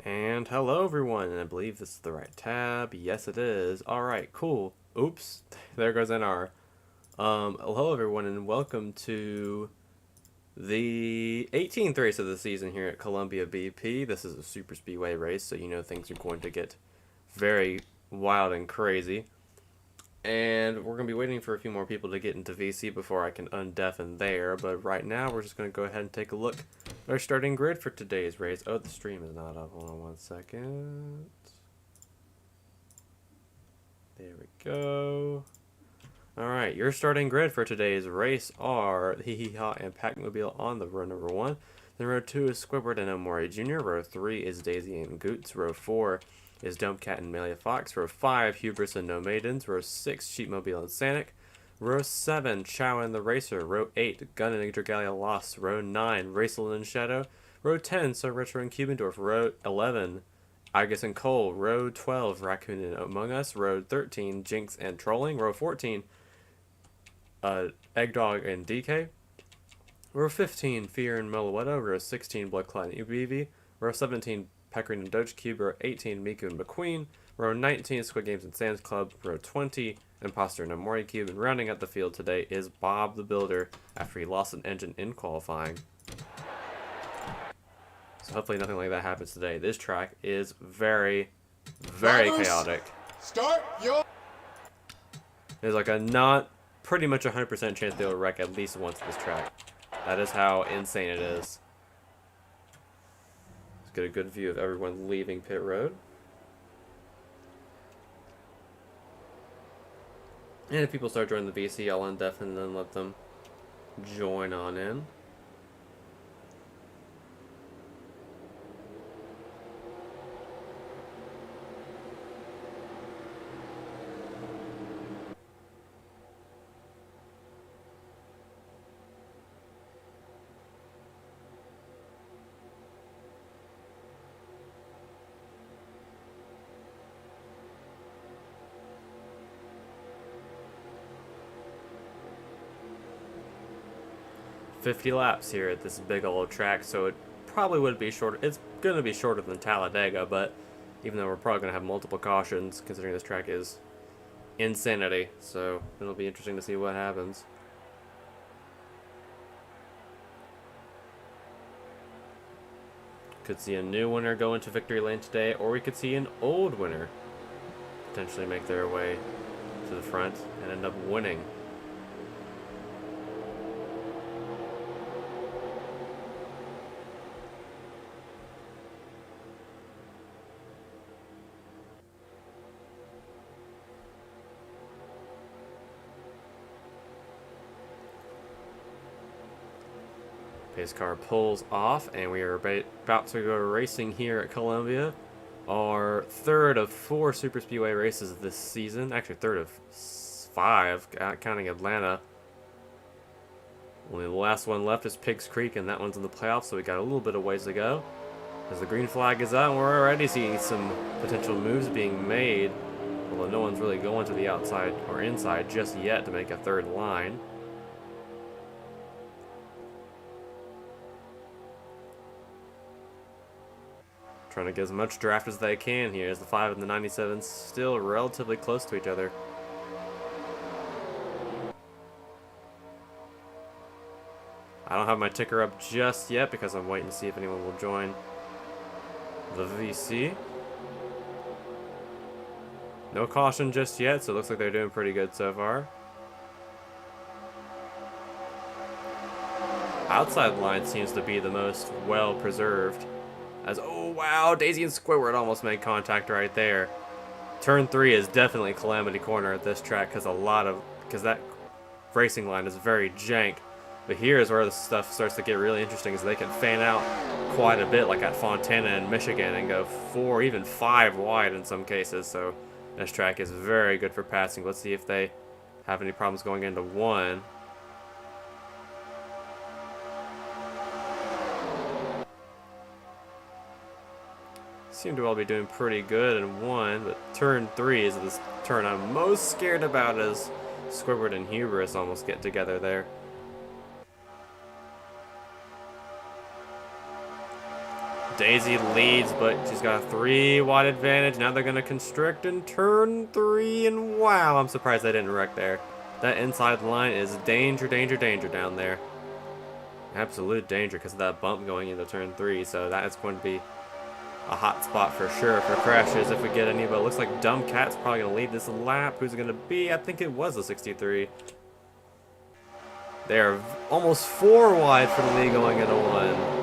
And hello everyone, and I believe this is the right tab. Yes it is. Alright, cool. Oops. There goes NR. Hello everyone and welcome to the 18th race of the season here at Columbia BP. This is a super speedway race, so you know things are going to get very wild and crazy. And we're going to be waiting for a few more people to get into VC before I can undeafen there. But right now, we're just going to go ahead and take a look at our starting grid for today's race. Oh, the stream is not up. Hold on one second. There we go. Alright, your starting grid for today's race are the Hee Hee Ha and Pac-Mobile on the row number 1. Then row 2 is Squidward and Omori Jr. Row 3 is Daisy and Goots. Row 4 is Dumpcat and Melia Fox. Row 5, Hubris and No Maidens. Row 6, Sheepmobile and Sanic. Row 7, Chow and the Racer. Row 8, Gun and Dragalia Lost. Row 9, Raceland and Shadow. Row 10, So Retro and Cubendorf. Row 11, Agus and Cole. Row 12, Raccoon and Among Us. Row 13, Jinx and Trolling. Row 14, Eggdog and DK. Row 15, Fear and Meloetta. Row 16, Bloodclad and UBV. Row 17, Peckering and Doge Cube. Row 18, Miku and McQueen. Row 19, Squid Games and Sands Club. Row 20, Imposter and Omori Cube. And rounding out the field today is Bob the Builder after he lost an engine in qualifying. So hopefully nothing like that happens today. This track is very chaotic. Start your... There's like pretty much 100% chance they'll wreck at least once this track. That is how insane it is. Let's get a good view of everyone leaving pit road. And if people start joining the VC, I'll undeafen and then let them join on in. .50 laps here at this big old track, so it probably would be shorter. It's going to be shorter than Talladega, but even though we're probably going to have multiple cautions, considering this track is insanity, so it'll be interesting to see what happens. Could see a new winner go into victory lane today, or we could see an old winner potentially make their way to the front and end up winning. Pace car pulls off, and we are about to go racing here at Columbia. Our third of 4 super speedway races this season. Actually, third of 5, counting Atlanta. Only the last one left is Pigs Creek, and that one's in the playoffs, so we got a little bit of ways to go. As the green flag is out, and we're already seeing some potential moves being made, although no one's really going to the outside or inside just yet to make a third line. Trying to get as much draft as they can here, as the 5 and the 97 still relatively close to each other. I don't have my ticker up just yet because I'm waiting to see if anyone will join the VC. No caution just yet, so it looks like they're doing pretty good so far. Outside line seems to be the most well preserved. Oh wow, Daisy and Squidward almost made contact right there. Turn 3 is definitely Calamity Corner at this track because that racing line is very jank. But here is where the stuff starts to get really interesting, is they can fan out quite a bit, like at Fontana in Michigan, and go 4, even 5 wide in some cases. So this track is very good for passing. Let's see if they have any problems going into 1. Seem to all be doing pretty good in 1, but turn 3 is this turn I'm most scared about, as Squidward and Hubris almost get together there. Daisy leads, but she's got a 3 wide advantage. Now they're going to constrict in turn 3, and wow, I'm surprised they didn't wreck there. That inside line is danger, danger, danger down there. Absolute danger because of that bump going into turn 3, so that is going to be a hot spot for sure for crashes if we get any, but it looks like Dumb Cat's probably going to lead this lap. Who's it going to be? I think it was a 63. They are almost 4 wide for the lead going into 1.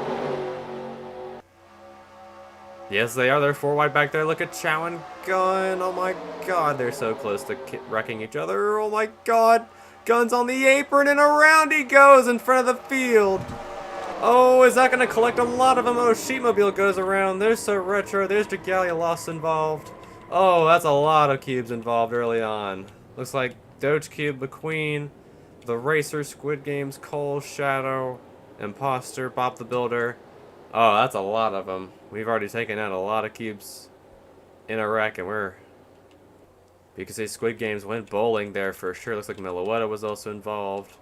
Yes, they are. They're 4 wide back there. Look at Chow and Gun. Oh my god, they're so close to wrecking each other. Oh my god. Gun's on the apron and around he goes in front of the field. Oh, is that going to collect a lot of them? Oh, Sheepmobile goes around. There's so retro. There's Dragalia Lost involved. Oh, that's a lot of cubes involved early on. Looks like Doge Cube, McQueen, the Racer, Squid Games, Cole, Shadow, Imposter, Bob the Builder. Oh, that's a lot of them. We've already taken out a lot of cubes in a wreck, and you can see Squid Games went bowling there for sure. Looks like Milwaukee was also involved.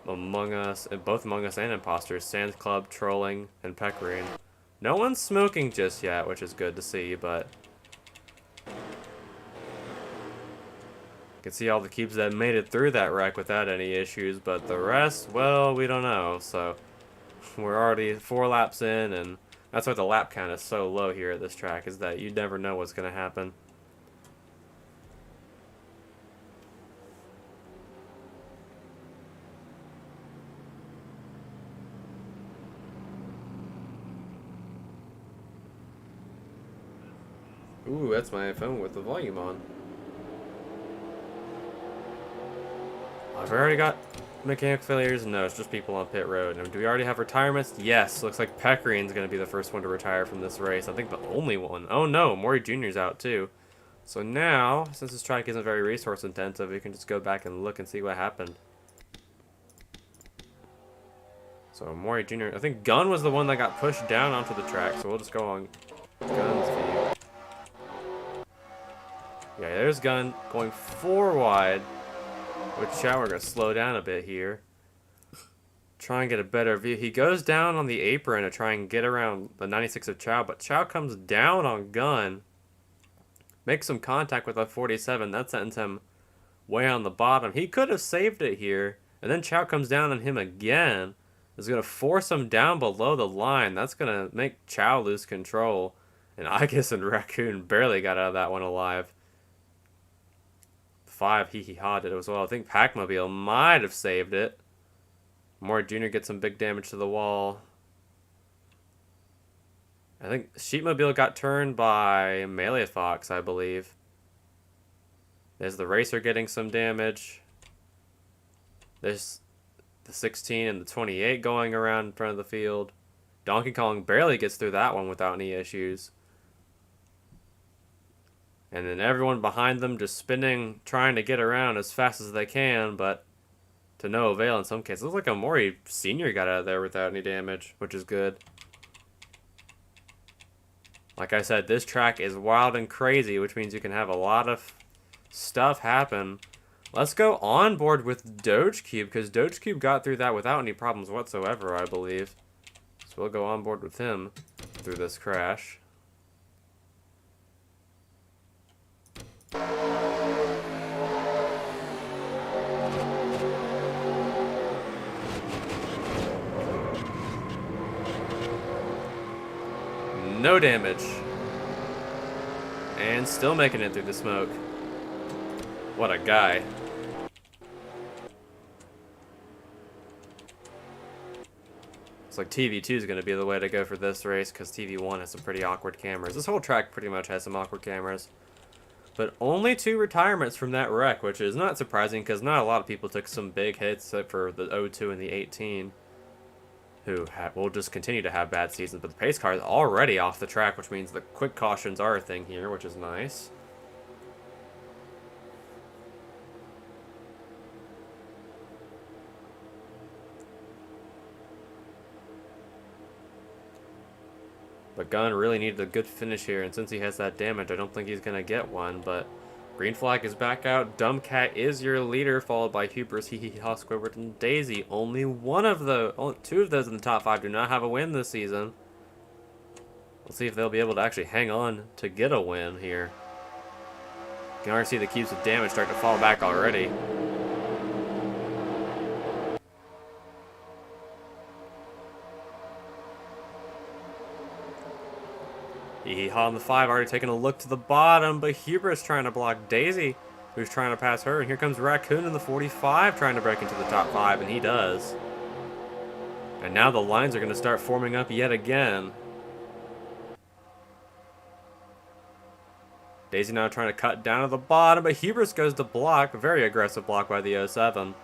Among Us, both Among Us and Imposters, Sands Club, Trolling, and Peckering. No one's smoking just yet, which is good to see, but you can see all the cubes that made it through that wreck without any issues, but the rest, well, we don't know. So we're already 4 laps in, and that's why the lap count is so low here at this track, is that you never know what's going to happen. Ooh, that's my phone with the volume on. I've already got mechanical failures. No, it's just people on pit road. And do we already have retirements? Yes. Looks like Peckering's going to be the first one to retire from this race. I think the only one. Oh no, Maury Jr.'s out too. So now, since this track isn't very resource intensive, we can just go back and look and see what happened. So Maury Jr., I think Gunn was the one that got pushed down onto the track. So we'll just go on Gunn's view. Yeah, there's Gunn going 4 wide. With Chow, we're going to slow down a bit here. Try and get a better view. He goes down on the apron to try and get around the 96 of Chow, but Chow comes down on Gunn. Makes some contact with a 47. That sends him way on the bottom. He could have saved it here. And then Chow comes down on him again. Is going to force him down below the line. That's going to make Chow lose control. And Igus and Raccoon barely got out of that one alive. 5 Hee Hee Ha did it as well. I think Pac-Mobile might have saved it. Moore Jr. gets some big damage to the wall. I think Sheepmobile got turned by Melee Fox, I believe. There's the Racer getting some damage. There's the 16 and the 28 going around in front of the field. Donkey Kong barely gets through that one without any issues. And then everyone behind them just spinning, trying to get around as fast as they can, but to no avail in some cases. It looks like a Mori Sr. got out of there without any damage, which is good. Like I said, this track is wild and crazy, which means you can have a lot of stuff happen. Let's go on board with Doge Cube, because Doge Cube got through that without any problems whatsoever, I believe. So we'll go on board with him through this crash. No damage. And still making it through the smoke. What a guy. Looks like TV2 is going to be the way to go for this race, because TV1 has some pretty awkward cameras. This whole track pretty much has some awkward cameras. But only 2 retirements from that wreck, which is not surprising because not a lot of people took some big hits except for the 02 and the 18, who will just continue to have bad seasons. But the pace car is already off the track, which means the quick cautions are a thing here, which is nice. But Gunn really needed a good finish here, and since he has that damage, I don't think he's going to get one, but Green flag is back out. Dumb Cat is your leader, followed by Hubris, Hee Hee Ha, Squidward, and Daisy. Only two of those in the top 5 do not have a win this season. We'll see if they'll be able to actually hang on to get a win here. You can already see the cubes of damage start to fall back already. Hee Hee Ha on the 5, already taking a look to the bottom, but Hubris trying to block Daisy, who's trying to pass her. And here comes Raccoon in the 45 trying to break into the top 5, and he does. And now the lines are going to start forming up yet again. Daisy now trying to cut down to the bottom, but Hubris goes to block. A very aggressive block by the 07.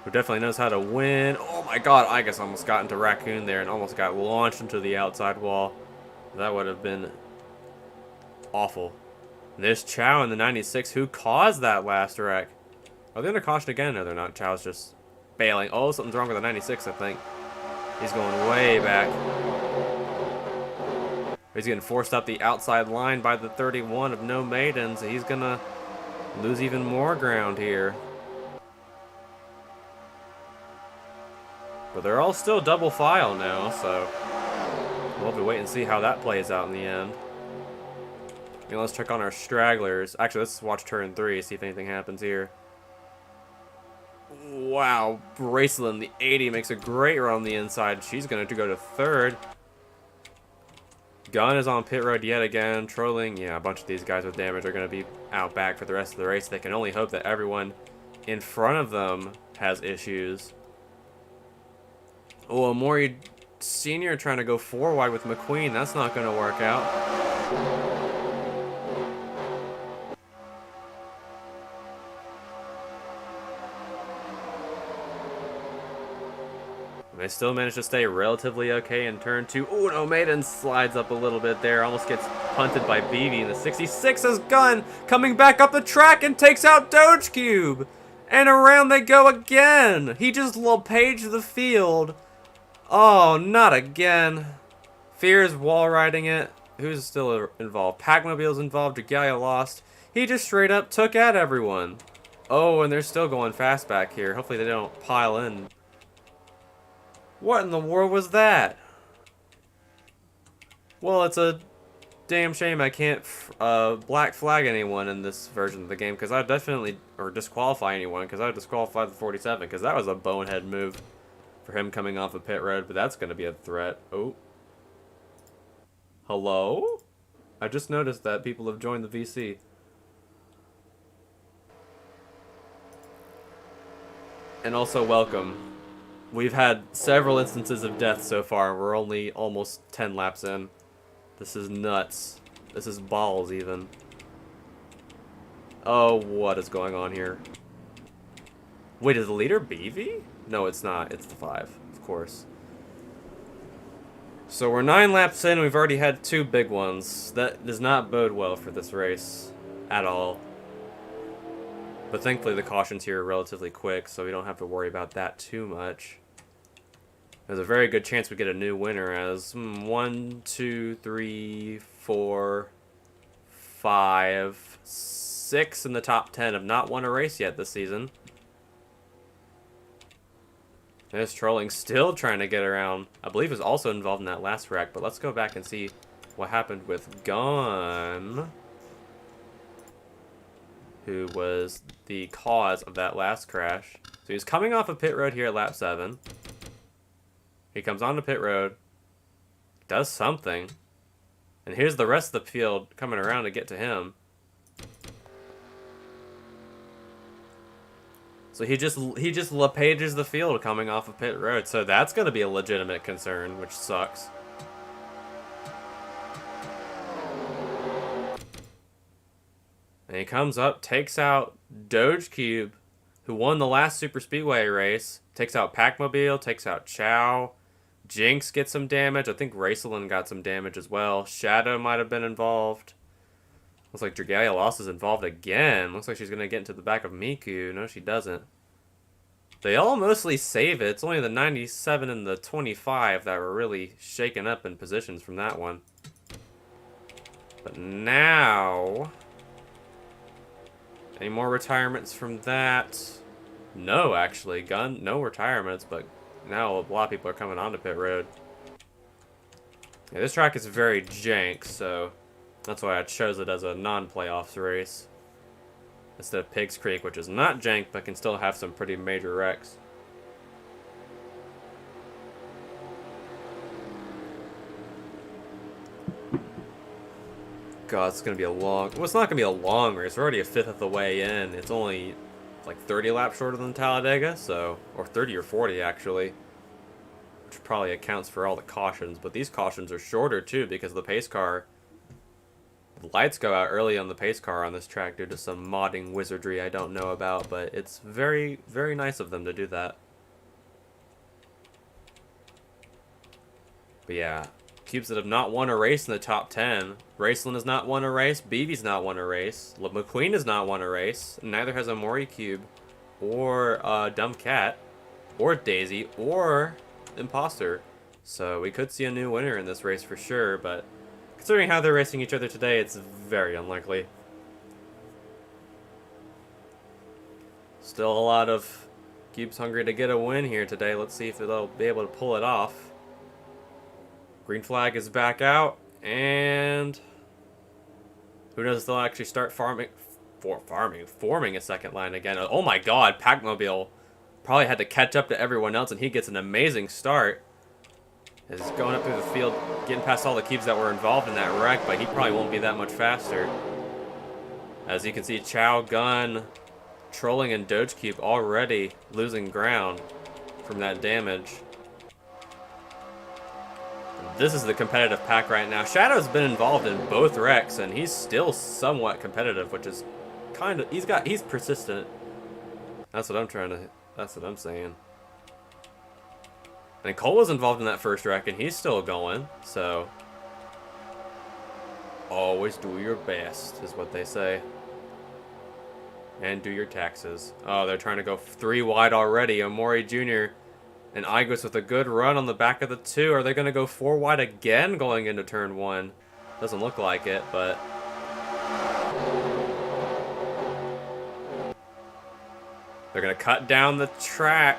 Who definitely knows how to win. Oh my god, I guess almost got into Raccoon there and almost got launched into the outside wall. That would have been awful. And there's Chow in the 96, who caused that last wreck. Are they under caution again? No, they're not. Chow's just bailing. Oh, something's wrong with the 96, I think. He's going way back. He's getting forced up the outside line by the 31 of No Maidens. He's going to lose even more ground here. But they're all still double file now, so we'll have to wait and see how that plays out in the end. Okay, let's check on our stragglers. Actually, let's watch turn 3, see if anything happens here. Wow, Bracelet, the 80, makes a great run on the inside. She's going to go to 3rd. Gun is on pit road yet again. Trolling, yeah, a bunch of these guys with damage are going to be out back for the rest of the race. They can only hope that everyone in front of them has issues. Oh, Amori Sr. trying to go 4 wide with McQueen. That's not going to work out. They still manage to stay relatively okay in turn 2. Oh, no, Maiden slides up a little bit there. Almost gets punted by BB in the 66's Gun coming back up the track and takes out Doge Cube. And around they go again. He just LePaged the field. Oh, not again. Fear's wall riding it. Who's still involved? Packmobile's involved. Dragalia lost. He just straight up took out everyone. Oh, and they're still going fast back here. Hopefully they don't pile in. What in the world was that? Well, it's a damn shame I can't black flag anyone in this version of the game, because I would definitely, or disqualify anyone, because I would disqualify the 47, because that was a bonehead move for him coming off of pit road, but that's going to be a threat. Oh. Hello? I just noticed that people have joined the VC. And also welcome. We've had several instances of death so far. We're only almost 10 laps in. This is nuts. This is balls, even. Oh, what is going on here? Wait, is the leader BV? No, it's not. It's the 5, of course. So we're 9 laps in. We've already had 2 big ones. That does not bode well for this race at all. But thankfully the cautions here are relatively quick, so we don't have to worry about that too much. There's a very good chance we get a new winner as 1, 2, 3, 4, 5, 6 in the top 10 have not won a race yet this season. There's Trolling still trying to get around. I believe is also involved in that last wreck, but let's go back and see what happened with Gun, who was the cause of that last crash. So he's coming off of pit road here at lap 7. He comes onto pit road, does something, and here's the rest of the field coming around to get to him. So he just LePages the field coming off of pit road, so that's going to be a legitimate concern, which sucks. And he comes up, takes out Doge Cube, who won the last Super Speedway race, takes out Packmobile, takes out Chow. Jinx gets some damage. I think Racelin got some damage as well. Shadow might have been involved. Looks like Dragalia Lost is involved again. Looks like she's going to get into the back of Miku. No, she doesn't. They all mostly save it. It's only the 97 and the 25 that were really shaken up in positions from that one. But now Any more retirements from that? No, actually. No retirements, but now a lot of people are coming onto pit road. Yeah, this track is very jank, so that's why I chose it as a non-playoffs race instead of Pigs Creek, which is not jank, but can still have some pretty major wrecks. God, it's going to be a long... Well, it's not going to be a long race. We're already a fifth of the way in. It's only like 30 laps shorter than Talladega, so... Or 30 or 40, actually. Which probably accounts for all the cautions. But these cautions are shorter, too, because the pace car... The lights go out early on the pace car on this track due to some modding wizardry I don't know about, but it's very, very nice of them to do that. But yeah... Cubes that have not won a race in the top 10. Raceland has not won a race. Beebe's not won a race. McQueen has not won a race. Neither has a Mori Cube, or Dumb Cat, or Daisy, or Imposter. So we could see a new winner in this race for sure, but considering how they're racing each other today, it's very unlikely. Still a lot of Cubes hungry to get a win here today. Let's see if they'll be able to pull it off. Green flag is back out, and who knows if they'll actually start forming a second line again. Oh my god, Packmobile probably had to catch up to everyone else, and he gets an amazing start. He's going up through the field, getting past all the cubes that were involved in that wreck, but he probably won't be that much faster. As you can see, Chow, Gun, Trolling, and Doge Cube already losing ground from that damage. This is the competitive pack right now. Shadow's been involved in both wrecks, and he's still somewhat competitive, which is kind of... He's persistent. That's what I'm saying. And Cole was involved in that first wreck, and he's still going, so... Always do your best, is what they say. And do your taxes. Oh, they're trying to go 3 wide already. Omori Jr. and Igos with a good run on the back of the 2. Are they going to go 4 wide again going into turn 1? Doesn't look like it, but... They're going to cut down the track.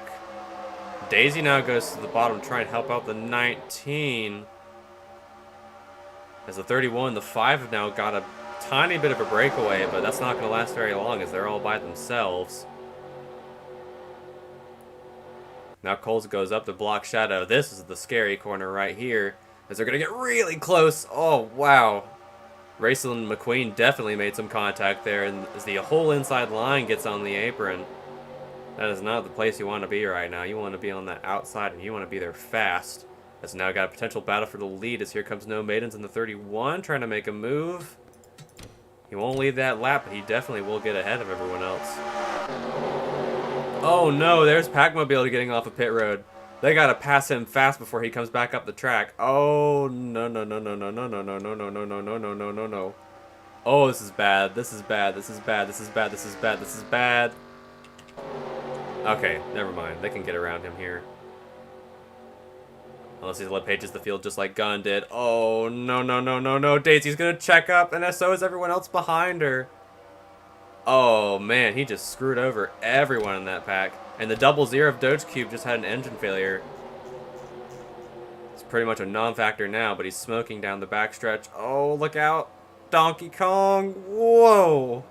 Daisy now goes to the bottom to try and help out the 19. As the 31, the 5 have now got a tiny bit of a breakaway, but that's not going to last very long as they're all by themselves. Now Coles goes up to block Shadow. This is the scary corner right here, as they're going to get really close. Oh, wow. Racel and McQueen definitely made some contact there, and as the whole inside line gets on the apron, that is not the place you want to be right now. You want to be on that outside, and you want to be there fast. As now got a potential battle for the lead, as here comes No Maidens in the 31, trying to make a move. He won't lead that lap, but he definitely will get ahead of everyone else. Oh no, there's Packmobile getting off of pit road. They gotta pass him fast before he comes back up the track. Oh no no no no no no no no no no no no no no no no no. Oh, this is bad. This is bad. This is bad. This is bad. This is bad. This is bad. Okay, never mind. They can get around him here. Unless he led Pages the field just like Gunn did. Oh no no no no no. Daisy's gonna check up, and so is everyone else behind her. Oh man, he just screwed over everyone in that pack. And the 00 of Doge Cube just had an engine failure. It's pretty much a non-factor now, but he's smoking down the backstretch. Oh, look out. Donkey Kong. Whoa.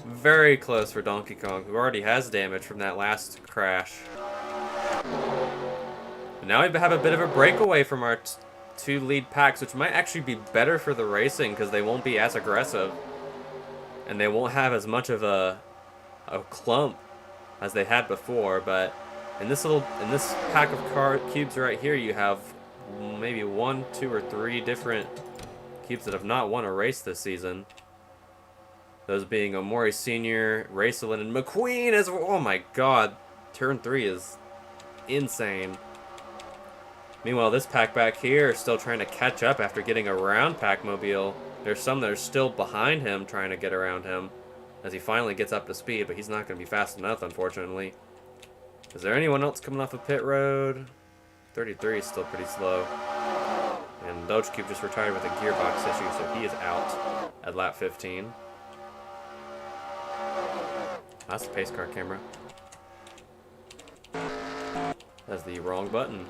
Very close for Donkey Kong, who already has damage from that last crash. But now we have a bit of a breakaway from our 2 lead packs, which might actually be better for the racing because they won't be as aggressive. And they won't have as much of a clump as they had before, but in this pack of cubes right here, you have maybe 1, 2, or 3 different cubes that have not won a race this season. Those being Omori Sr., Racelin, and McQueen as well. Oh my god, turn 3 is insane. Meanwhile, this pack back here is still trying to catch up after getting around Packmobile. There's some that are still behind him trying to get around him as he finally gets up to speed, but he's not going to be fast enough, unfortunately. Is there anyone else coming off of pit road? 33 is still pretty slow. And Doge Cube just retired with a gearbox issue, so he is out at lap 15. That's the pace car camera. That's the wrong button.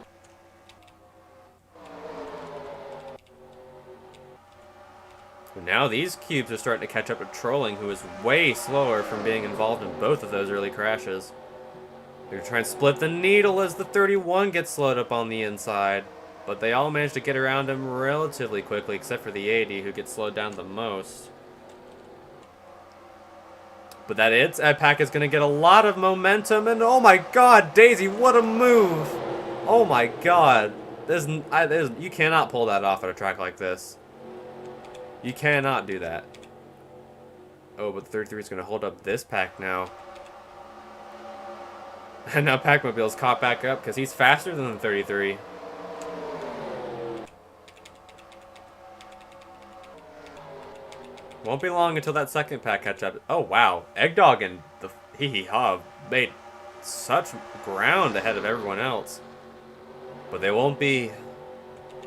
Now these cubes are starting to catch up to Trolling, who is way slower from being involved in both of those early crashes. They're trying to split the needle as the 31 gets slowed up on the inside. But they all manage to get around him relatively quickly, except for the 80, who gets slowed down the most. But that pack is going to get a lot of momentum, and oh my god, Daisy, what a move! Oh my god. You cannot pull that off at a track like this. You cannot do that. Oh, but the 33 is going to hold up this pack now. And now Pac-Mobile's caught back up because he's faster than the 33. Won't be long until that second pack catch up. Oh, wow. Eggdog and the Hee-Hee-Ha made such ground ahead of everyone else. But they won't be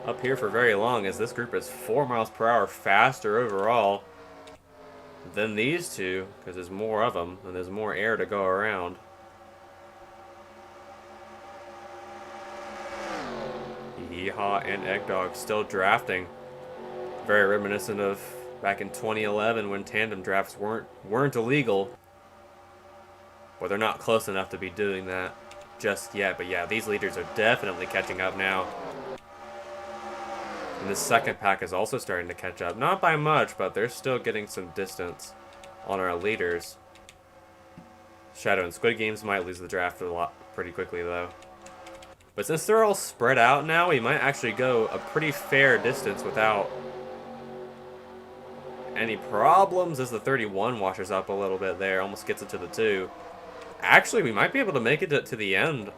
up here for very long, as this group is 4 miles per hour faster overall than these two, because there's more of them and there's more air to go around. Hee-Haw and Eggdog still drafting. Very reminiscent of back in 2011 when tandem drafts weren't illegal. But they're not close enough to be doing that just yet. But yeah, these leaders are definitely catching up now. And this second pack is also starting to catch up. Not by much, but they're still getting some distance on our leaders. Shadow and Squid Games might lose the draft pretty quickly, though. But since they're all spread out now, we might actually go a pretty fair distance without any problems, as the 31 washes up a little bit there, almost gets it to the 2. Actually, we might be able to make it to the end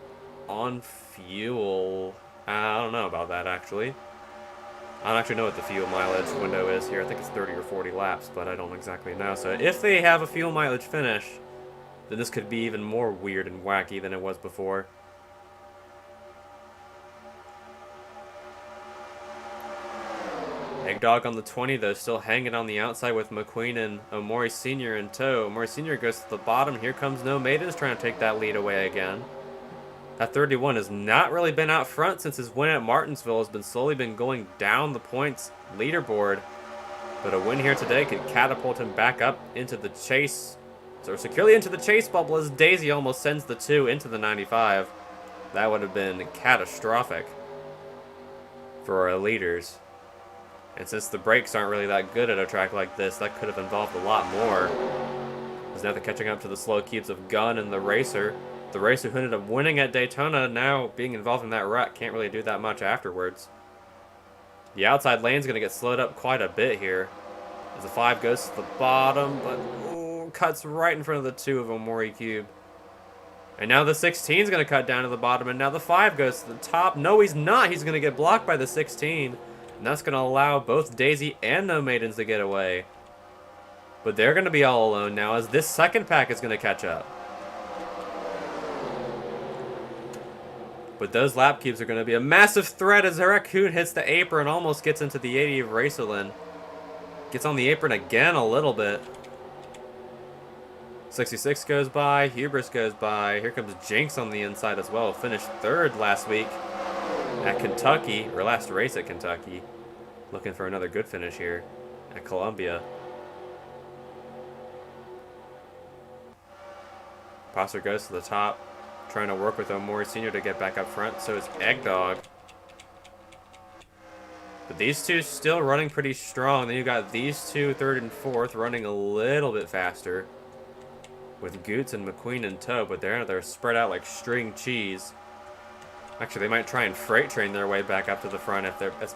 on fuel. I don't know about that, actually. I don't actually know what the fuel mileage window is here. I think it's 30 or 40 laps, but I don't exactly know. So if they have a fuel mileage finish, then this could be even more weird and wacky than it was before. Eggdog on the 20, though, still hanging on the outside with McQueen and Omori Sr. in tow. Omori Sr. goes to the bottom. Here comes No Maidens trying to take that lead away again. That 31 has not really been out front since his win at Martinsville. Has been slowly going down the points leaderboard. But a win here today could catapult him back up into the chase, or securely into the chase bubble, as Daisy almost sends the 2 into the 95. That would have been catastrophic for our leaders. And since the brakes aren't really that good at a track like this, that could have involved a lot more. As now they're catching up to the slow cubes of Gunn and the Racer. The Racer, who ended up winning at Daytona, now being involved in that wreck, can't really do that much afterwards. The outside lane's going to get slowed up quite a bit here, as the 5 goes to the bottom, but cuts right in front of the 2 of Omori Cube. And now the 16 is going to cut down to the bottom, and now the 5 goes to the top. No, he's not. He's going to get blocked by the 16. And that's going to allow both Daisy and No Maidens to get away. But they're going to be all alone now, as this second pack is going to catch up. But those lap cubes are going to be a massive threat, as Raccoon hits the apron and almost gets into the 80 of Racerlin. Gets on the apron again a little bit. 66 goes by, Hubris goes by. Here comes Jinx on the inside as well. Finished 3rd last week at Kentucky, or last race at Kentucky. Looking for another good finish here at Columbia. Prosser goes to the top, trying to work with Omori Sr. to get back up front. So is Eggdog. But these two still running pretty strong. Then you got these two, 3rd and 4th, running a little bit faster, with Goots and McQueen in tow, but they're spread out like string cheese. Actually, they might try and freight train their way back up to the front if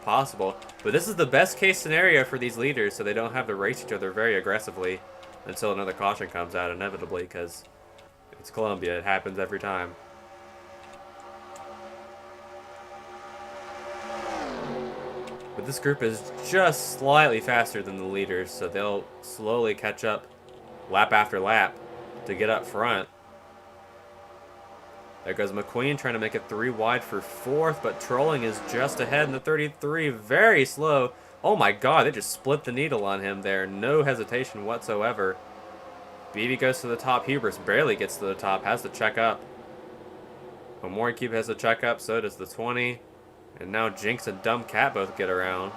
possible. But this is the best case scenario for these leaders, so they don't have to race each other very aggressively until another caution comes out, inevitably, because it's Columbia. It happens every time. But this group is just slightly faster than the leaders, so they'll slowly catch up lap after lap to get up front. There goes McQueen trying to make it 3 wide for 4th, but Trolling is just ahead in the 33, very slow. Oh my god, they just split the needle on him there. No hesitation whatsoever. BB goes to the top. Hubris barely gets to the top. Has to check up. Omori Cube has to check up. So does the 20. And now Jinx and Dumb Cat both get around.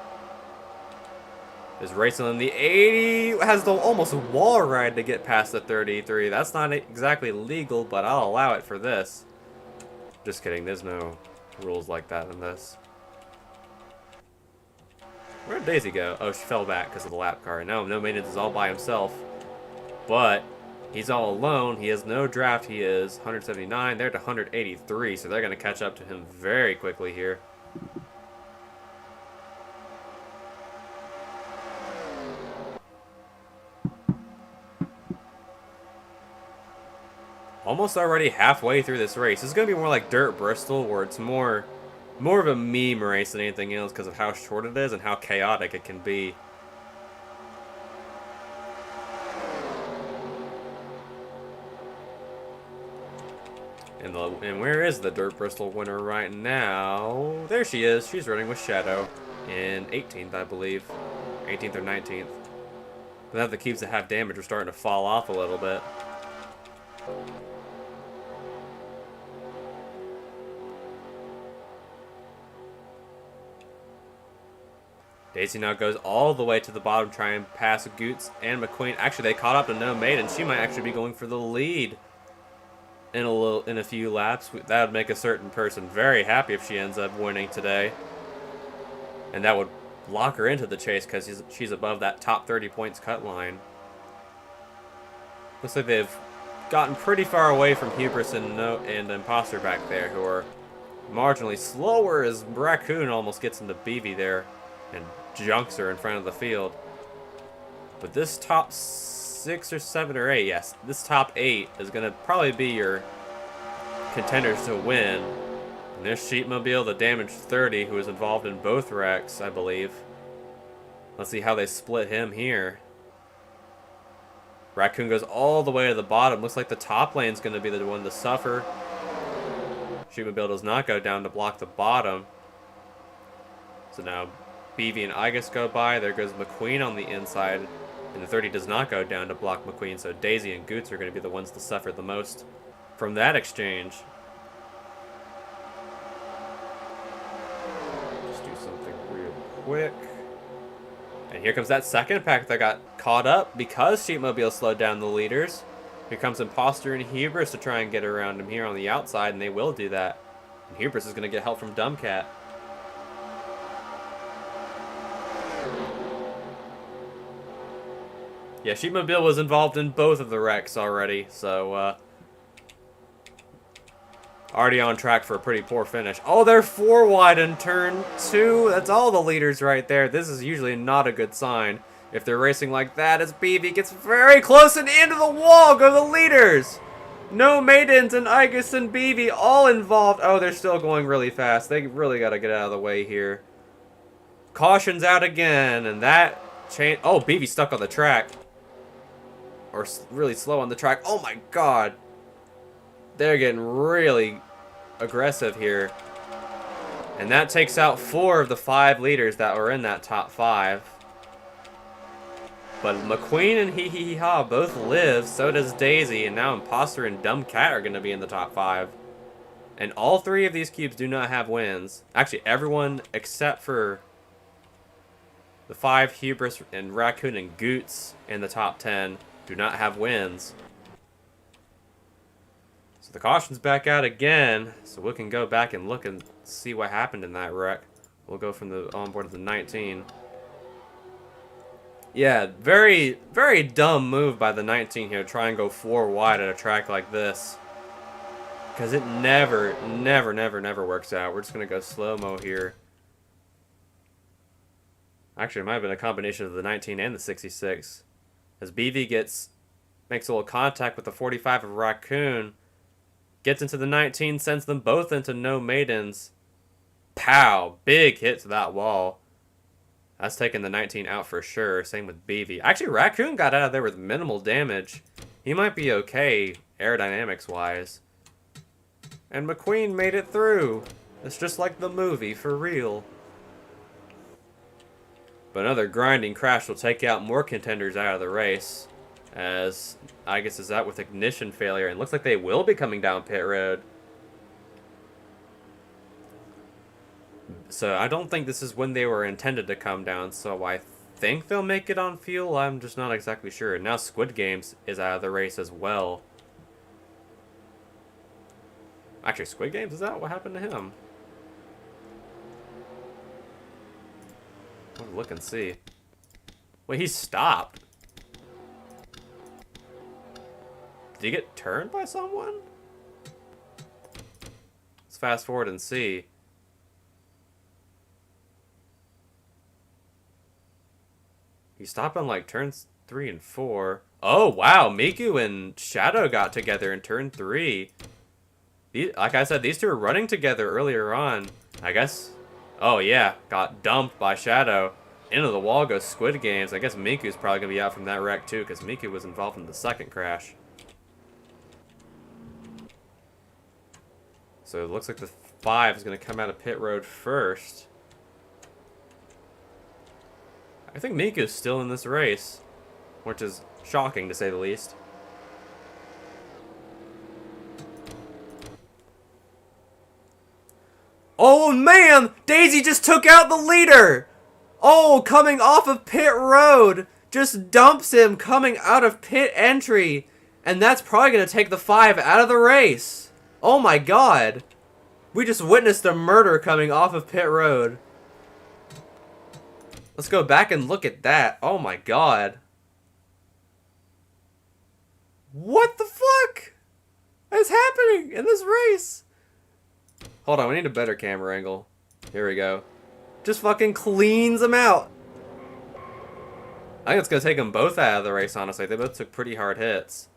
Is racing in the 80. Has the almost wall ride to get past the 33. That's not exactly legal, but I'll allow it for this. Just kidding. There's no rules like that in this. Where'd Daisy go? Oh, she fell back because of the lap car. No maintenance is all by himself. But he's all alone. He has no draft. He is 179. They're at 183, so they're going to catch up to him very quickly here. Almost already halfway through this race. It's going to be more like Dirt Bristol, where it's more of a meme race than anything else because of how short it is and how chaotic it can be. And where is the Dirt Bristol winner right now? There she is. She's running with Shadow in 18th, I believe. 18th or 19th. Now the cubes that have damage are starting to fall off a little bit. Daisy now goes all the way to the bottom, trying to pass Goots and McQueen. Actually, they caught up to No Maiden. She might actually be going for the lead in a few laps. That would make a certain person very happy if she ends up winning today, and that would lock her into the chase because she's above that top 30 points cut line. Looks like they've gotten pretty far away from Hubris and Imposter back there, who are marginally slower as Raccoon almost gets into BB there and junks her in front of the field. But this top 6 or 7 or 8, yes, this top 8 is going to probably be your contenders to win. And there's Sheepmobile, the damaged 30, who is involved in both wrecks, I believe. Let's see how they split him here. Raccoon goes all the way to the bottom. Looks like the top lane's going to be the one to suffer. Sheepmobile does not go down to block the bottom. So now BV and Igus go by. There goes McQueen on the inside. And the 30 does not go down to block McQueen. So Daisy and Goots are going to be the ones to suffer the most from that exchange. Just do something real quick. And here comes that second pack that got caught up because Sheepmobile slowed down the leaders. Here comes Imposter and Hubris to try and get around him here on the outside, and they will do that. And Hubris is going to get help from Dumb Cat. Yeah, Sheepmobile was involved in both of the wrecks already, so already on track for a pretty poor finish. Oh, they're 4 wide in turn 2. That's all the leaders right there. This is usually not a good sign if they're racing like that, as BV gets very close and into the wall go the leaders. No Maidens and Igus and BV all involved. Oh, they're still going really fast. They really got to get out of the way here. Caution's out again, and that change. Oh, BV stuck on the track. Or really slow on the track. Oh my god. They're getting really aggressive here. And that takes out 4 of the 5 leaders that were in that top 5. But McQueen and Hee Hee Ha both live, so does Daisy, and now Imposter and Dumb Cat are going to be in the top 5. And all 3 of these cubes do not have wins. Actually, everyone except for the 5 Hubris and Raccoon and Goots in the top 10 do not have wins. So the caution's back out again, so we can go back and look and see what happened in that wreck. We'll go from the onboard to the 19. Yeah, very, very dumb move by the 19 here to try and go 4 wide at a track like this. Because it never works out. We're just going to go slow-mo here. Actually, it might have been a combination of the 19 and the 66. As BV makes a little contact with the 45 of Raccoon. Gets into the 19, sends them both into No Maidens. Pow! Big hit to that wall. That's taking the 19 out for sure. Same with BV. Actually, Raccoon got out of there with minimal damage. He might be okay, aerodynamics-wise. And McQueen made it through. It's just like the movie, for real. But another grinding crash will take out more contenders out of the race. As I guess is that with ignition failure, and looks like they will be coming down pit road. So I don't think this is when they were intended to come down, so I think they'll make it on fuel. I'm just not exactly sure. Now Squid Games is out of the race as well. Actually, Squid Games is out? What happened to him? I'll look and see. Wait, he stopped. Did he get turned by someone? Let's fast forward and see. He stopped on like turns 3 and 4. Oh, wow. Miku and Shadow got together in turn 3. Like I said, these two were running together earlier on. I guess... Oh, yeah. Got dumped by Shadow. Into the wall goes Squid Games. I guess Miku's probably going to be out from that wreck, too, because Miku was involved in the second crash. So it looks like the 5 is going to come out of pit road first. I think Miku's still in this race, which is shocking to say the least. Oh man! Daisy just took out the leader! Oh, coming off of pit road! Just dumps him coming out of pit entry! And that's probably going to take the 5 out of the race! Oh my god! We just witnessed a murder coming off of pit road. Let's go back and look at that. Oh my god. What the fuck is happening in this race? Hold on, we need a better camera angle. Here we go. Just fucking cleans them out. I think it's going to take them both out of the race, honestly. They both took pretty hard hits.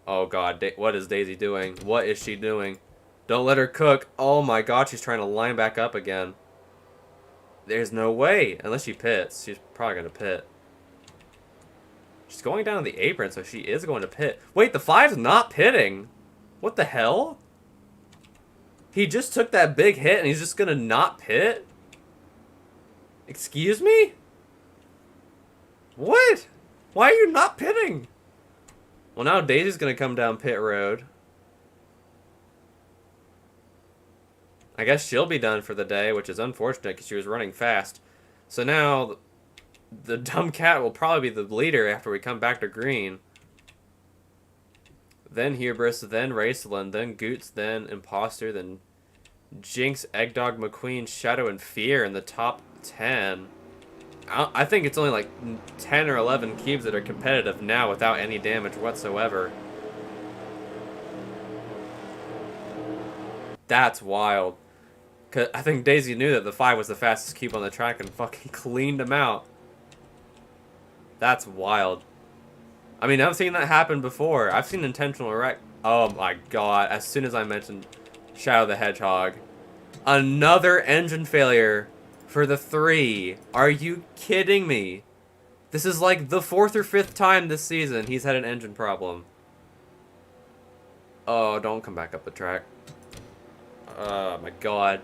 Oh god, what is Daisy doing? What is she doing? Don't let her cook. Oh my god, she's trying to line back up again. There's no way. Unless she pits. She's probably going to pit. She's going down the apron, so she is going to pit. Wait, the 5's not pitting. What the hell? He just took that big hit and he's just going to not pit? Excuse me? What? Why are you not pitting? Well, now Daisy's going to come down pit road. I guess she'll be done for the day, which is unfortunate because she was running fast. So now the dumb cat will probably be the leader after we come back to green. Then Hubris, then Raceland, then Goots, then Imposter, then Jinx, Eggdog, McQueen, Shadow, and Fear in the top 10. I think it's only like 10 or 11 cubes that are competitive now without any damage whatsoever. That's wild. Cause I think Daisy knew that the 5 was the fastest cube on the track and fucking cleaned him out. That's wild. I mean, I've seen that happen before. I've seen intentional wreck. Oh my god. As soon as I mentioned Shadow the Hedgehog. Another engine failure for the 3. Are you kidding me? This is like the 4th or 5th time this season he's had an engine problem. Oh, don't come back up the track. Oh my god.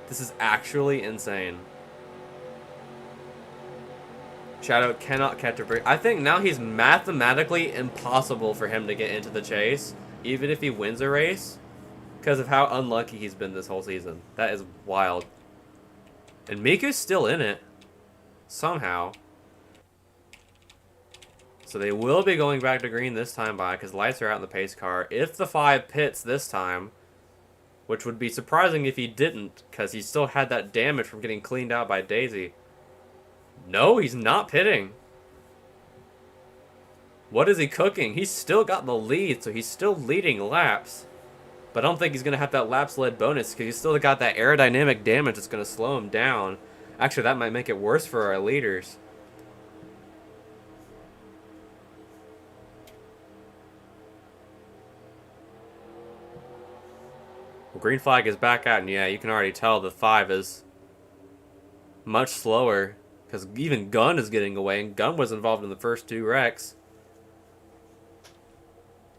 This is actually insane. Shadow cannot catch a break. I think now he's mathematically impossible for him to get into the chase, even if he wins a race, because of how unlucky he's been this whole season. That is wild. And Miku's still in it. Somehow. So they will be going back to green this time by, because lights are out in the pace car. If the 5 pits this time, which would be surprising if he didn't, because he still had that damage from getting cleaned out by Daisy. No, he's not pitting. What is he cooking? He's still got the lead, so he's still leading laps. But I don't think he's going to have that laps led bonus, because he's still got that aerodynamic damage that's going to slow him down. Actually, that might make it worse for our leaders. Well, green flag is back out, and yeah, you can already tell the 5 is much slower, because even Gun is getting away, and Gun was involved in the first 2 wrecks.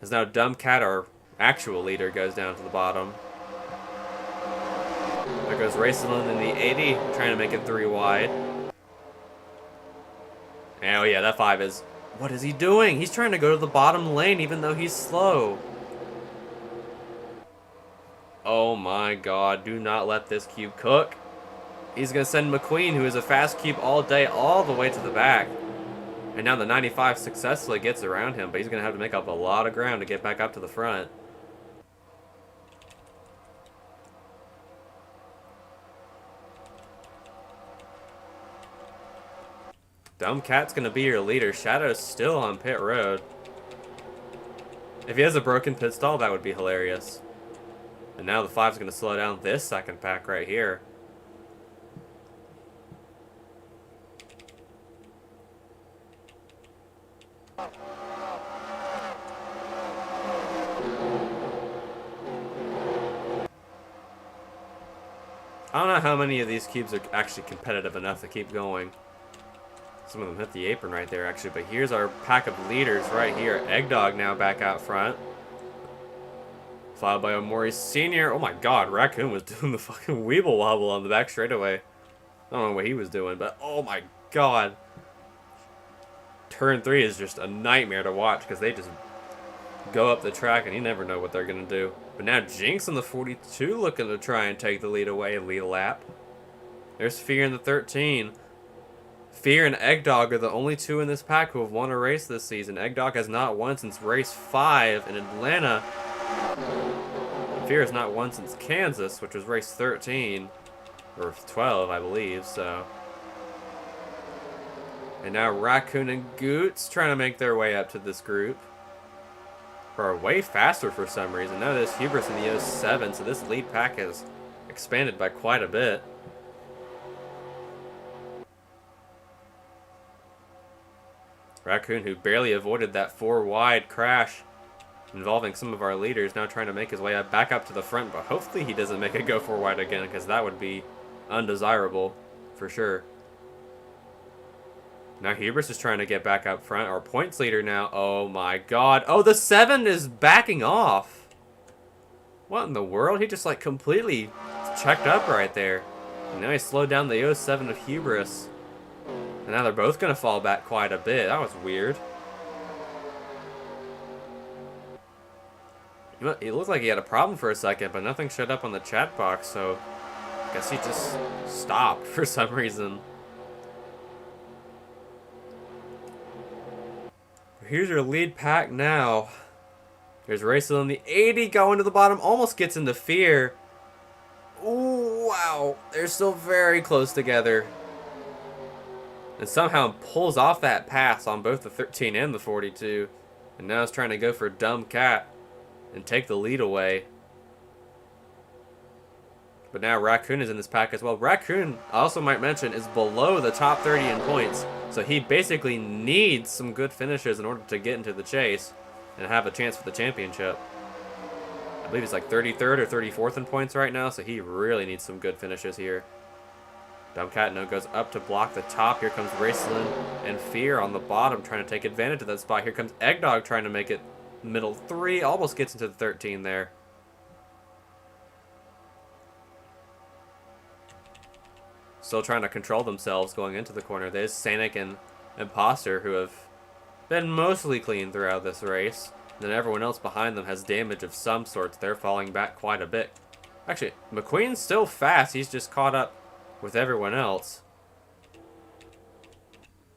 As now Dumb Cat, our actual leader, goes down to the bottom. There goes Raceland in the 80, trying to make it 3 wide. Oh yeah, that 5 is... What is he doing? He's trying to go to the bottom lane even though he's slow. Oh my god, do not let this cube cook. He's going to send McQueen, who is a fast cube all day, all the way to the back. And now the 95 successfully gets around him, but he's going to have to make up a lot of ground to get back up to the front. Dumb Cat's going to be your leader. Shadow's still on pit road. If he has a broken pit stall, that would be hilarious. And now the 5's going to slow down this second pack right here. I don't know how many of these cubes are actually competitive enough to keep going. Some of them hit the apron right there, actually. But here's our pack of leaders right here. Eggdog now back out front. Followed by Omori Sr. Oh my god, Raccoon was doing the fucking Weeble Wobble on the back straightaway. I don't know what he was doing, but oh my god. Turn 3 is just a nightmare to watch because they just go up the track and you never know what they're going to do. But now Jinx in the 42 looking to try and take the lead away and lead a lap. There's Fear in the 13. Fear and Eggdog are the only two in this pack who have won a race this season. Eggdog has not won since race 5 in Atlanta. Fear has not won since Kansas, which was race 13. Or 12, I believe, so. And now Raccoon and Goots trying to make their way up to this group. Are way faster for some reason. Now there's Hubris in the 07, so this lead pack has expanded by quite a bit. Raccoon, who barely avoided that 4-wide crash involving some of our leaders, now trying to make his way up, back up to the front, but hopefully he doesn't make it go 4-wide again, because that would be undesirable for sure. Now Hubris is trying to get back up front. Our points leader now. Oh my god. Oh, the 7 is backing off. What in the world? He just like completely checked up right there. And now he slowed down the 07 of Hubris. And now they're both going to fall back quite a bit. That was weird. It looked like he had a problem for a second, but nothing showed up on the chat box, so I guess he just stopped for some reason. Here's your lead pack now. There's Racel in the 80 going to the bottom. Almost gets into Fear. Ooh, wow. They're still very close together. And somehow pulls off that pass on both the 13 and the 42. And now is trying to go for Dumb Cat and take the lead away. But now Raccoon is in this pack as well. Raccoon, I also might mention, is below the top 30 in points. So he basically needs some good finishes in order to get into the chase and have a chance for the championship. I believe he's like 33rd or 34th in points right now, so he really needs some good finishes here. Dumbcat now goes up to block the top. Here comes Raceland and Fear on the bottom trying to take advantage of that spot. Here comes Eggdog trying to make it middle 3. Almost gets into the 13 there. Still trying to control themselves going into the corner. There's Sanic and Imposter, who have been mostly clean throughout this race. And then everyone else behind them has damage of some sorts. They're falling back quite a bit. Actually, McQueen's still fast. He's just caught up with everyone else.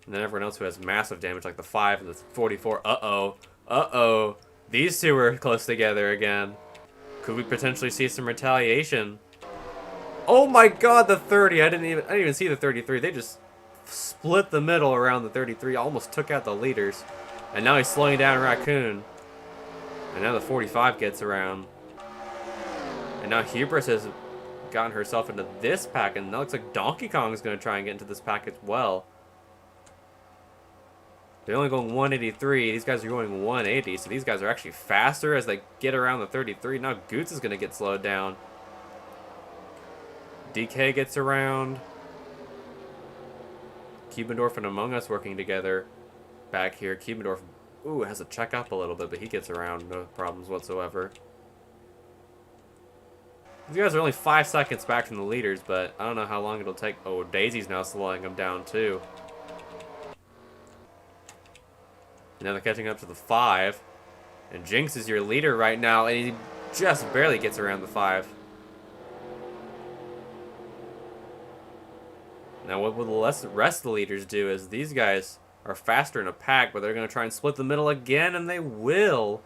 And then everyone else who has massive damage, like the 5 and the 44. Uh-oh. Uh-oh. These two are close together again. Could we potentially see some retaliation? Oh my god, the 30. I didn't even see the 33. They just split the middle around the 33. Almost took out the leaders. And now he's slowing down Raccoon. And now the 45 gets around. And now Hubris has gotten herself into this pack. And it looks like Donkey Kong is going to try and get into this pack as well. They're only going 183. These guys are going 180. So these guys are actually faster as they get around the 33. Now Goots is going to get slowed down. DK gets around. Cubendorf and Among Us working together back here. Cubendorf, ooh, has to check up a little bit, but he gets around. No problems whatsoever. These guys are only 5 seconds back from the leaders, but I don't know how long it'll take. Oh, Daisy's now slowing them down too. Now they're catching up to the 5. And Jinx is your leader right now, and he just barely gets around the 5. Now what will the rest of the leaders do is these guys are faster in a pack, but they're going to try and split the middle again, and they will.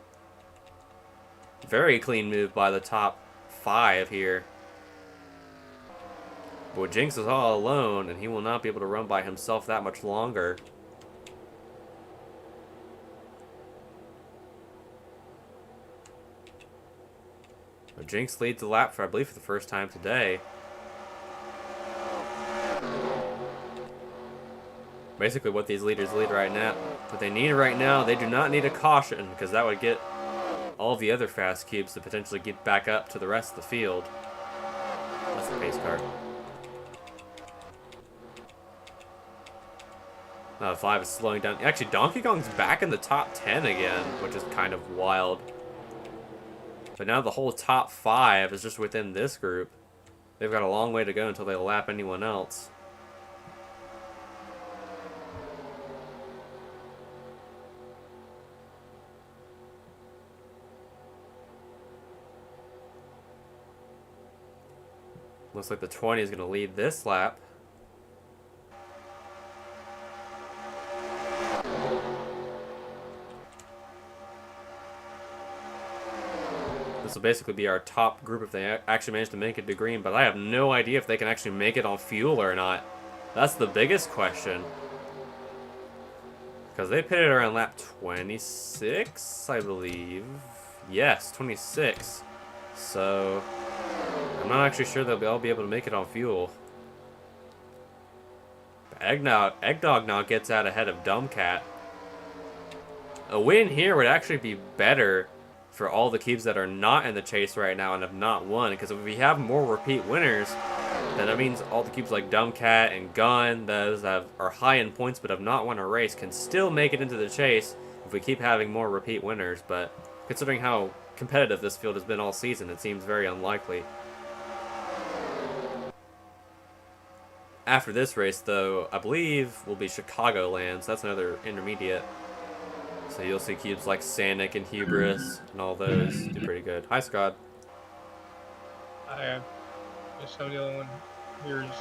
Very clean move by the top 5 here. But Jinx is all alone, and he will not be able to run by himself that much longer. But Jinx leads the lap for, I believe, for the first time today. Basically what these leaders lead right now, what they need right now, they do not need a caution, because that would get all the other fast cubes to potentially get back up to the rest of the field. That's the pace car. Now the 5 is slowing down. Actually, Donkey Kong's back in the top 10 again, which is kind of wild. But now the whole top 5 is just within this group. They've got a long way to go until they lap anyone else. Looks like the 20 is going to lead this lap. This will basically be our top group if they actually manage to make it to green, but I have no idea if they can actually make it on fuel or not. That's the biggest question. Because they pitted around lap 26, I believe. Yes, 26. So I'm not actually sure they'll all be able to make it on fuel. But Eggdog now gets out ahead of Dumbcat. A win here would actually be better for all the cubes that are not in the chase right now and have not won. Because if we have more repeat winners, then that means all the cubes like Dumbcat and Gun, those that are high in points but have not won a race, can still make it into the chase if we keep having more repeat winners. But considering how competitive this field has been all season, it seems very unlikely. After this race, though, I believe will be Chicagoland, so that's another intermediate. So you'll see cubes like Sanic and Hubris and all those do pretty good. Hi, Scott. I guess I'm the only one here is.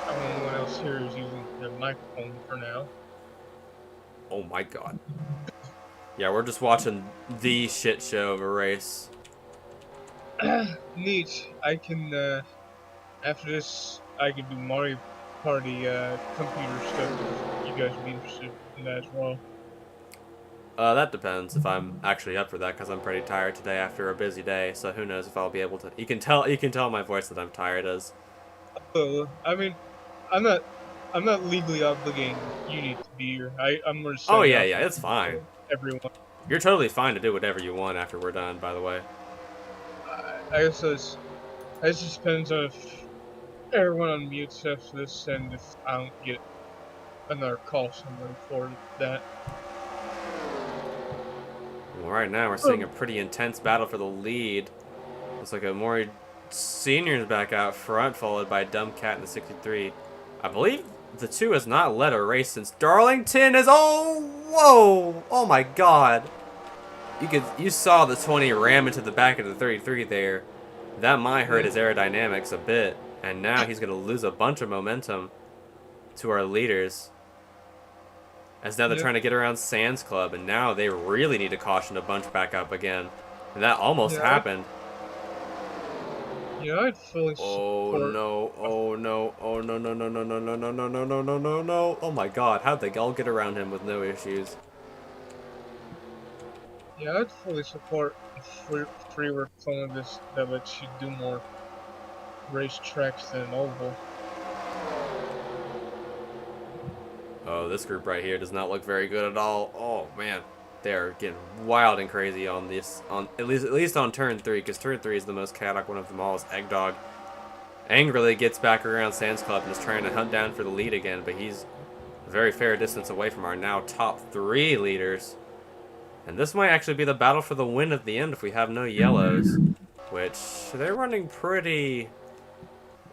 I'm the only one else here is using the microphone for now. Oh my god. Yeah, we're just watching the shit show of a race. Neat. I can, after this, I can do Mario Party computer stuff if you guys would be interested in that as well. That depends if I'm actually up for that, because I'm pretty tired today after a busy day. So who knows if I'll be able to. You can tell my voice that I'm tired as. I mean, I'm not legally obligating you need to be here. I'm just. Oh yeah, it's fine. Everyone. You're totally fine to do whatever you want after we're done. By the way. I guess it just depends on if everyone unmutes after this, and if I don't get another call somewhere for that. Well, right now we're seeing a pretty intense battle for the lead. Looks like Amori Senior's back out front, followed by Dumbcat in the 63. I believe the 2 has not led a race since Darlington is. Oh, whoa! Oh my god! You saw the 20 ram into the back of the 33 there. That might hurt his aerodynamics a bit, and now he's gonna lose a bunch of momentum to our leaders. As now they're trying to get around Sands Club, and now they really need to caution to bunch back up again. And that almost happened. Yeah, I'd fully support. Oh no, oh no, oh no, no, no, no, no, no, no, no, no, no, no, no, no. Oh my god, how'd they all get around him with no issues? Yeah, I'd fully support free work clone this that lets you do more race tracks than an oval. Oh, this group right here does not look very good at all. Oh man, they're getting wild and crazy on this. At least on turn 3, because turn 3 is the most chaotic one of them all. Is Eggdog angrily gets back around Sands Club and is trying to hunt down for the lead again, but he's a very fair distance away from our now top 3 leaders. And this might actually be the battle for the win at the end if we have no yellows, which they're running pretty.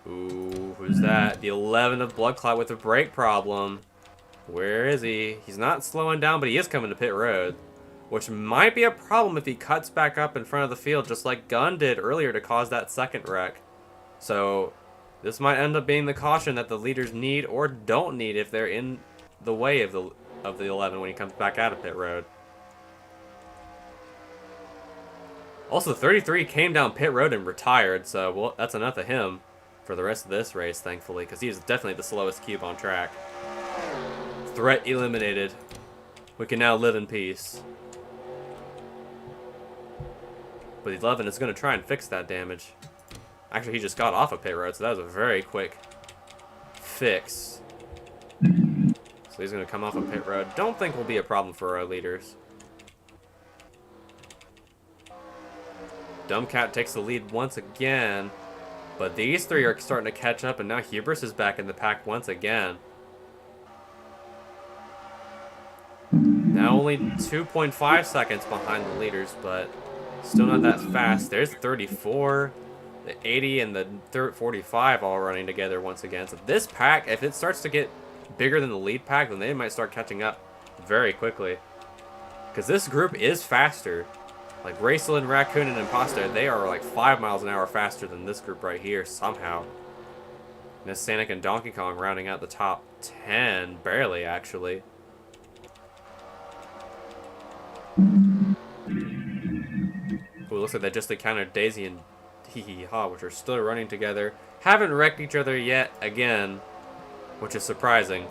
Ooh, who's that? The 11 of Blood Clot with a brake problem. Where is he? He's not slowing down, but he is coming to pit road, which might be a problem if he cuts back up in front of the field, just like Gunn did earlier to cause that second wreck. So this might end up being the caution that the leaders need or don't need if they're in the way of the 11 when he comes back out of pit road. Also, 33 came down pit road and retired, so well, that's enough of him for the rest of this race, thankfully, because he's definitely the slowest cube on track. Threat eliminated. We can now live in peace. But 11 is going to try and fix that damage. Actually, he just got off of pit road, so that was a very quick fix. So he's going to come off of pit road. Don't think will be a problem for our leaders. Dumbcat takes the lead once again. But these three are starting to catch up, and now Hubris is back in the pack once again. Now only 2.5 seconds behind the leaders, but still not that fast. There's 34, the 80, and the 45 all running together once again. So this pack, if it starts to get bigger than the lead pack, then they might start catching up very quickly. Because this group is faster. Like Raceland, Raccoon, and Imposter, they are like 5 miles an hour faster than this group right here somehow. And Sonic and Donkey Kong rounding out the top 10, barely actually. Ooh, looks like they just encountered Daisy and Hee Hee Ha, which are still running together. Haven't wrecked each other yet again, which is surprising.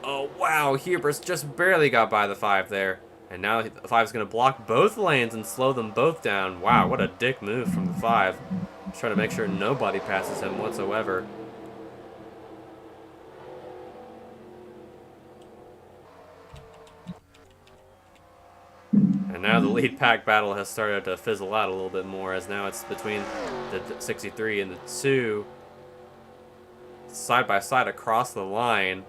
Oh wow, Hubris just barely got by the 5 there. And now the 5 is going to block both lanes and slow them both down. Wow, what a dick move from the 5. Just trying to make sure nobody passes him whatsoever. And now the lead pack battle has started to fizzle out a little bit more, as now it's between the 63 and the 2. Side by side across the line.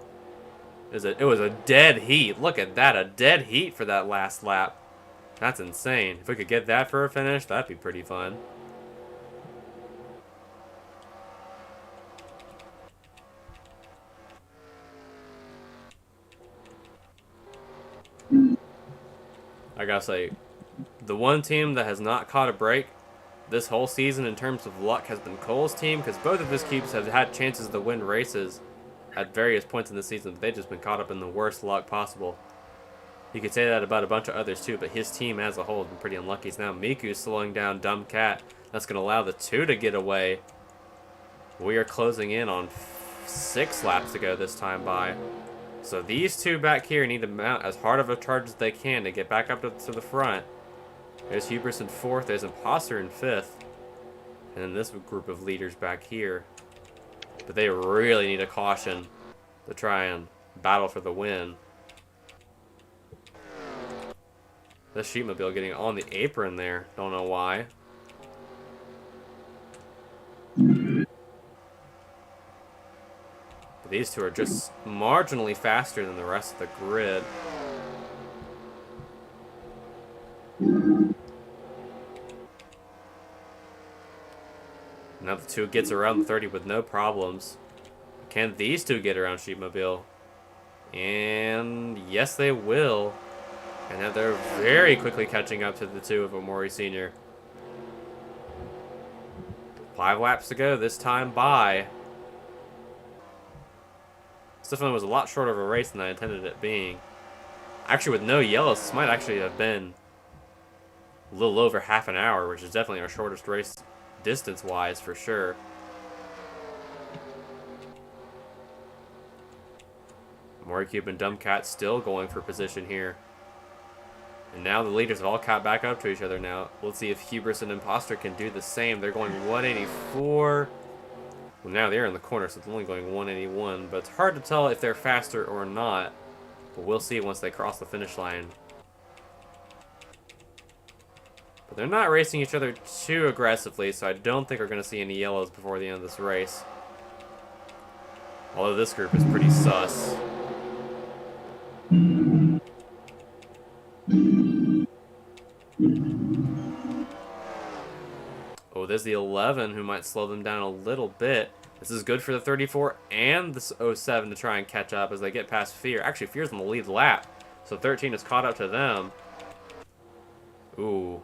It was a dead heat. Look at that, a dead heat for that last lap. That's insane. If we could get that for a finish, that'd be pretty fun. I gotta say, the one team that has not caught a break this whole season in terms of luck has been Cole's team, because both of his cubes have had chances to win races at various points in the season, but they've just been caught up in the worst luck possible. You could say that about a bunch of others too, but his team as a whole has been pretty unlucky. So now Miku's slowing down Dumb Cat. That's going to allow the 2 to get away. We are closing in on 6 laps to go this time by. So these 2 back here need to mount as hard of a charge as they can to get back up to the front. There's Hubris in 4th, there's Imposter in 5th. And then this group of leaders back here. But they really need a caution to try and battle for the win. This Sheepmobile getting on the apron there. Don't know why. But these 2 are just marginally faster than the rest of the grid. Now the 2 gets around the 30 with no problems. Can these 2 get around Sheepmobile? And yes, they will. And now they're very quickly catching up to the 2 of Omori Sr. 5 laps to go this time by. This definitely was a lot shorter of a race than I intended it being. Actually, with no yellows, this might actually have been a little over half an hour, which is definitely our shortest race distance-wise for sure. Moricube and Dumbcat still going for position here. And now the leaders have all caught back up to each other now. Let's see if Hubris and Imposter can do the same. They're going 184. Well, now they're in the corner, so it's only going 181. But it's hard to tell if they're faster or not. But we'll see once they cross the finish line. But they're not racing each other too aggressively, so I don't think we're going to see any yellows before the end of this race. Although this group is pretty sus. Oh, there's the 11 who might slow them down a little bit. This is good for the 34 and the 07 to try and catch up as they get past Fear. Actually, Fear's in the lead lap, so 13 is caught up to them. Ooh.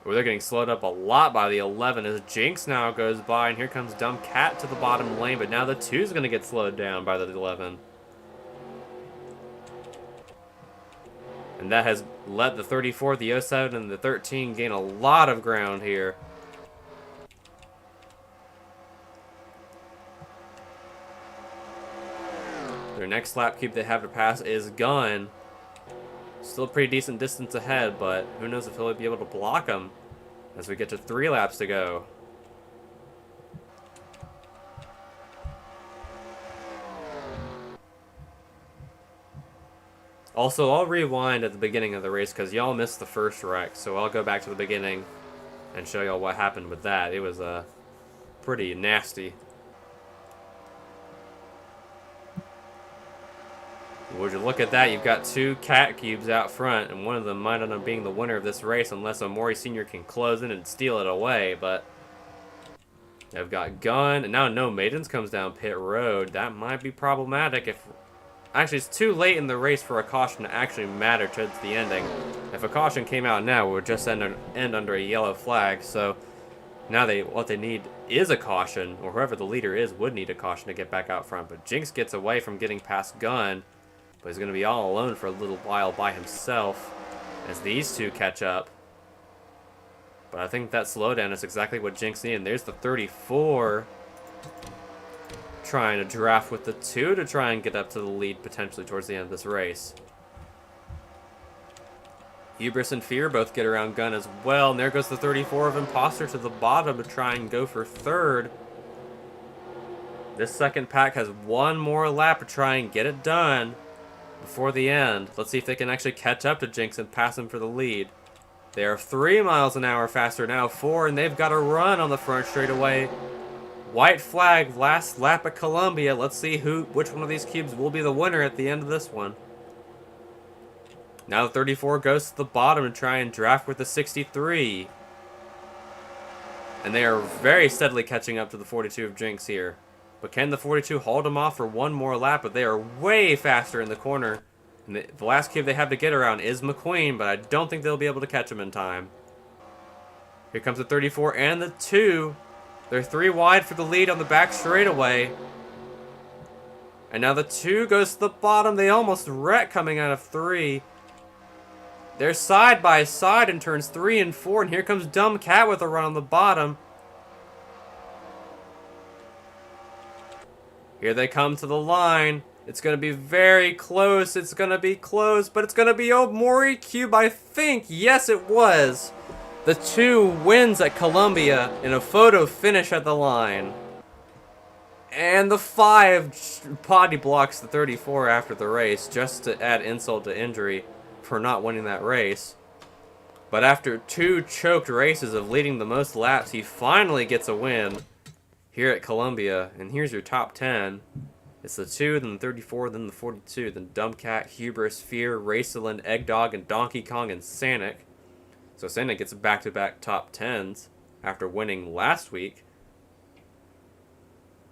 Ooh, they're getting slowed up a lot by the 11 as Jinx now goes by, and here comes Dumb Cat to the bottom lane, but now the 2 is going to get slowed down by the 11. And that has let the 34, the 07, and the 13 gain a lot of ground here. Their next lap cube they have to pass is Gun. Still a pretty decent distance ahead, but who knows if he'll be able to block him as we get to 3 laps to go. Also, I'll rewind at the beginning of the race because y'all missed the first wreck, so I'll go back to the beginning and show y'all what happened with that. It was pretty nasty. Would you look at that? You've got 2 cat cubes out front, and one of them might end up being the winner of this race unless Omori Sr. can close in and steal it away, but they've got Gun, and now No Maidens comes down pit road. That might be problematic if... Actually, it's too late in the race for a caution to actually matter towards the ending. If a caution came out now, it would just end under a yellow flag, so now what they need is a caution, or whoever the leader is would need a caution to get back out front, but Jinx gets away from getting past Gun. But he's going to be all alone for a little while by himself as these 2 catch up. But I think that slowdown is exactly what Jinx needed. And there's the 34 trying to draft with the 2 to try and get up to the lead potentially towards the end of this race. Hubris and Fear both get around Gun as well. And there goes the 34 of Imposter to the bottom to try and go for 3rd. This second pack has 1 more lap to try and get it done before the end. Let's see if they can actually catch up to Jinx and pass him for the lead. They are 3 miles an hour faster now, 4, and they've got a run on the front straightaway. White flag, last lap at Columbia. Let's see which one of these cubes will be the winner at the end of this one. Now the 34 goes to the bottom to try and draft with the 63. And they are very steadily catching up to the 42 of Jinx here. But can the 42 hold them off for 1 more lap? But they are way faster in the corner. And the last cube they have to get around is McQueen, but I don't think they'll be able to catch him in time. Here comes the 34 and the 2. They're 3 wide for the lead on the back straightaway. And now the 2 goes to the bottom. They almost wreck coming out of 3. They're side by side in turns 3 and 4. And here comes Dumb Cat with a run on the bottom. Here they come to the line. It's going to be very close. It's going to be close, but it's going to be Omori Cube, I think. Yes, it was. The 2 wins at Columbia in a photo finish at the line. And the 5 potty blocks the 34 after the race, just to add insult to injury for not winning that race. But after 2 choked races of leading the most laps, he finally gets a win here at Columbia. And here's your top 10. It's the 2, then the 34, then the 42, then Dumbcat, Hubris, Fear, Raceland, Eggdog, and Donkey Kong, and Sanic. So Sanic gets back-to-back top 10s after winning last week.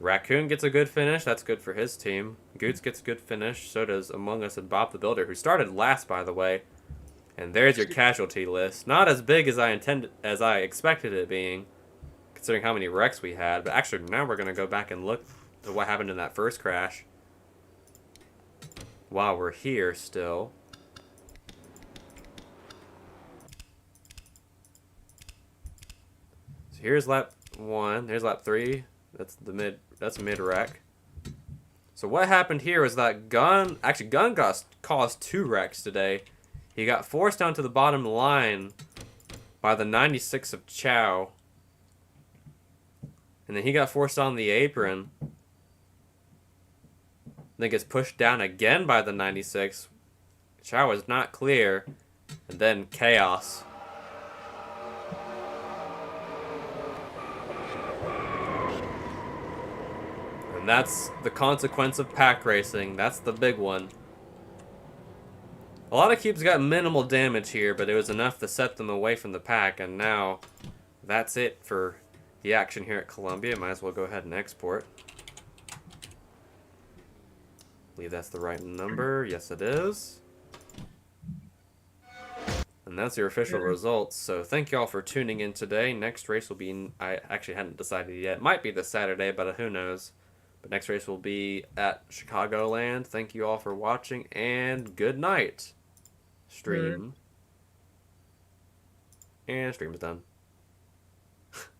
Raccoon gets a good finish. That's good for his team. Goots gets a good finish. So does Among Us and Bob the Builder, who started last, by the way. And there's your casualty list. Not as big as I expected it being, considering how many wrecks we had. But actually, now we're going to go back and look at what happened in that first crash while we're here still. So here's lap 1. There's lap 3. That's mid wreck. So what happened here was that Gun caused 2 wrecks today. He got forced down to the bottom line by the 96 of Chow. And then he got forced on the apron. Then gets pushed down again by the 96. Chow was not clear. And then chaos. And that's the consequence of pack racing. That's the big one. A lot of cubes got minimal damage here, but it was enough to set them away from the pack. And now, that's it for the action here at Columbia. Might as well go ahead and export. Believe that's the right number. Yes, it is. And that's your official results. So thank y'all for tuning in today. Next race will be, I actually hadn't decided yet. It might be this Saturday, but who knows. But next race will be at Chicagoland. Thank you all for watching, and good night. Stream. And stream is done.